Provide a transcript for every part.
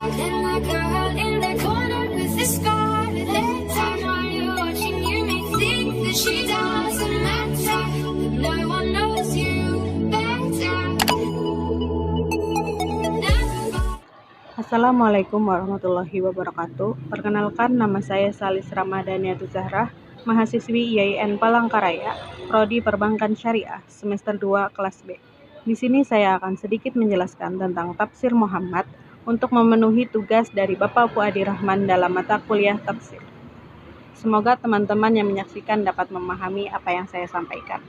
And the girl in the corner with the scarlet letter, you're watching, you may think that she doesn't matter, but no one knows you better. Assalamualaikum warahmatullahi wabarakatuh. Perkenalkan, nama saya Salis Ramadhaniatul Zahra, mahasiswi IAIN Palangkaraya, Prodi Perbankan Syariah, semester 2 kelas B. Di sini saya akan sedikit menjelaskan tentang tafsir Muhammad untuk memenuhi tugas dari Bapak Puadi Rahman dalam mata kuliah tafsir. Semoga teman-teman yang menyaksikan dapat memahami apa yang saya sampaikan.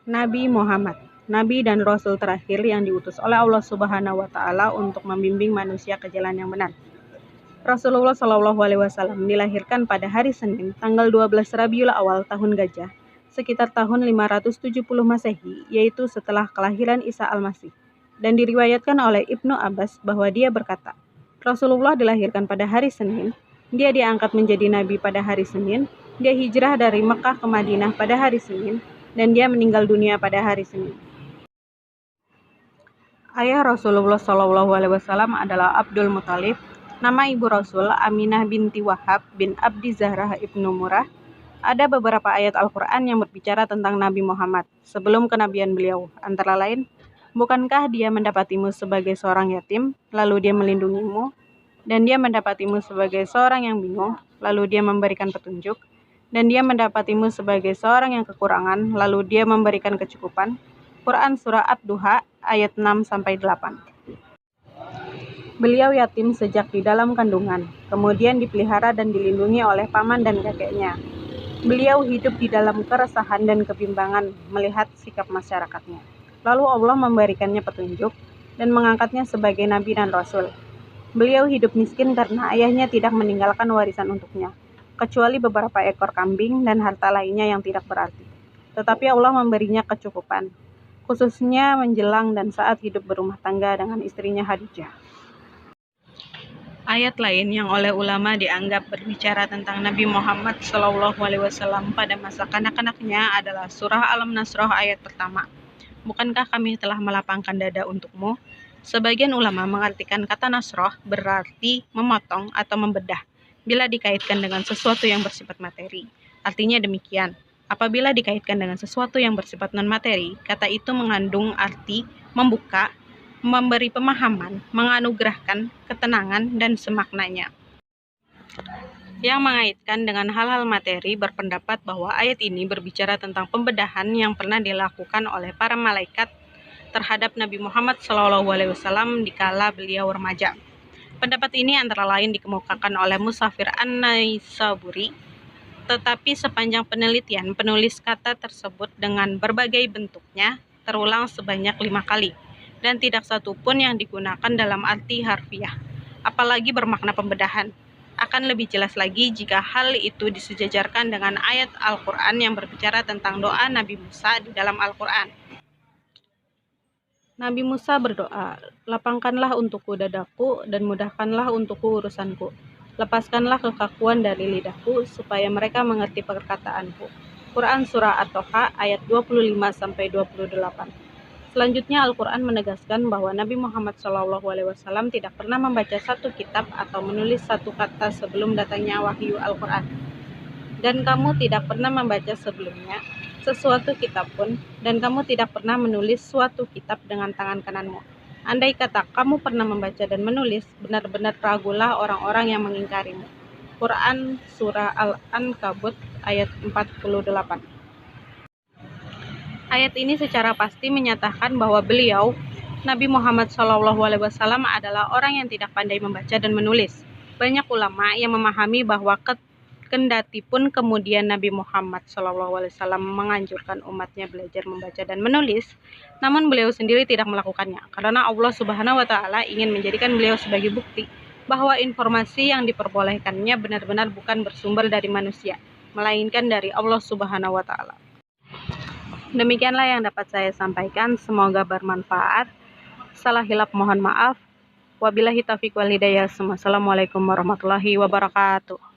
Nabi Muhammad, Nabi dan Rasul terakhir yang diutus oleh Allah Subhanahu wa Ta'ala untuk membimbing manusia ke jalan yang benar. Rasulullah SAW dilahirkan pada hari Senin, tanggal 12 Rabiul Awal tahun Gajah, sekitar tahun 570 Masehi, yaitu setelah kelahiran Isa Al-Masih. Dan diriwayatkan oleh Ibnu Abbas bahwa dia berkata, Rasulullah dilahirkan pada hari Senin, dia diangkat menjadi Nabi pada hari Senin, dia hijrah dari Mekah ke Madinah pada hari Senin, dan dia meninggal dunia pada hari Senin. Ayah Rasulullah SAW adalah Abdul Muthalib. Nama ibu Rasul Aminah binti Wahab bin Abdi Zahrah ibnu Murrah. Ada beberapa ayat Al-Quran yang berbicara tentang Nabi Muhammad sebelum kenabian beliau. Antara lain, bukankah dia mendapatimu sebagai seorang yatim, lalu dia melindungimu, dan dia mendapatimu sebagai seorang yang bingung, lalu dia memberikan petunjuk, dan dia mendapatimu sebagai seorang yang kekurangan, lalu dia memberikan kecukupan. Quran Surah Ad-Duha ayat 6-8. Beliau yatim sejak di dalam kandungan, kemudian dipelihara dan dilindungi oleh paman dan kakeknya. Beliau hidup di dalam keresahan dan kebimbangan melihat sikap masyarakatnya. Lalu Allah memberikannya petunjuk dan mengangkatnya sebagai nabi dan rasul. Beliau hidup miskin karena ayahnya tidak meninggalkan warisan untuknya, kecuali beberapa ekor kambing dan harta lainnya yang tidak berarti. Tetapi Allah memberinya kecukupan, khususnya menjelang dan saat hidup berumah tangga dengan istrinya Khadijah. Ayat lain yang oleh ulama dianggap berbicara tentang Nabi Muhammad SAW pada masa kanak-kanaknya adalah surah Al-Nasrah ayat pertama. Bukankah kami telah melapangkan dada untukmu? Sebagian ulama mengartikan kata nasroh berarti memotong atau membedah bila dikaitkan dengan sesuatu yang bersifat materi. Artinya demikian. Apabila dikaitkan dengan sesuatu yang bersifat non-materi, kata itu mengandung arti membuka, memberi pemahaman, menganugerahkan, ketenangan, dan semaknanya. Yang mengaitkan dengan hal-hal materi berpendapat bahwa ayat ini berbicara tentang pembedahan yang pernah dilakukan oleh para malaikat terhadap Nabi Muhammad SAW dikala beliau remaja. Pendapat ini antara lain dikemukakan oleh Musafir An-Naisaburi. Tetapi sepanjang penelitian, penulis kata tersebut dengan berbagai bentuknya terulang sebanyak 5 kali, dan tidak satu pun yang digunakan dalam arti harfiah, apalagi bermakna pembedahan. Akan lebih jelas lagi jika hal itu disejajarkan dengan ayat Al-Quran yang berbicara tentang doa Nabi Musa di dalam Al-Quran. Nabi Musa berdoa, lapangkanlah untukku dadaku dan mudahkanlah untukku urusanku. Lepaskanlah kekakuan dari lidahku, supaya mereka mengerti perkataanku. Quran Surah At-Toha ayat 25-28. Selanjutnya Al-Quran menegaskan bahwa Nabi Muhammad SAW tidak pernah membaca satu kitab atau menulis satu kata sebelum datangnya wahyu Al-Quran. Dan kamu tidak pernah membaca sebelumnya sesuatu kitab pun, dan kamu tidak pernah menulis suatu kitab dengan tangan kananmu. Andai kata kamu pernah membaca dan menulis, benar-benar ragulah orang-orang yang mengingkarimu. Quran Surah Al-Ankabut ayat 48. Ayat ini secara pasti menyatakan bahwa beliau, Nabi Muhammad SAW adalah orang yang tidak pandai membaca dan menulis. Banyak ulama yang memahami bahwa kendati pun kemudian Nabi Muhammad SAW menganjurkan umatnya belajar membaca dan menulis, namun beliau sendiri tidak melakukannya, karena Allah Subhanahu wa Ta'ala ingin menjadikan beliau sebagai bukti bahwa informasi yang diperbolehkannya benar-benar bukan bersumber dari manusia, melainkan dari Allah Subhanahu wa Ta'ala. Demikianlah yang dapat saya sampaikan, semoga bermanfaat. Salah hilaf mohon maaf. Wabillahi taufiq wal hidayah. Wassalamualaikum warahmatullahi wabarakatuh.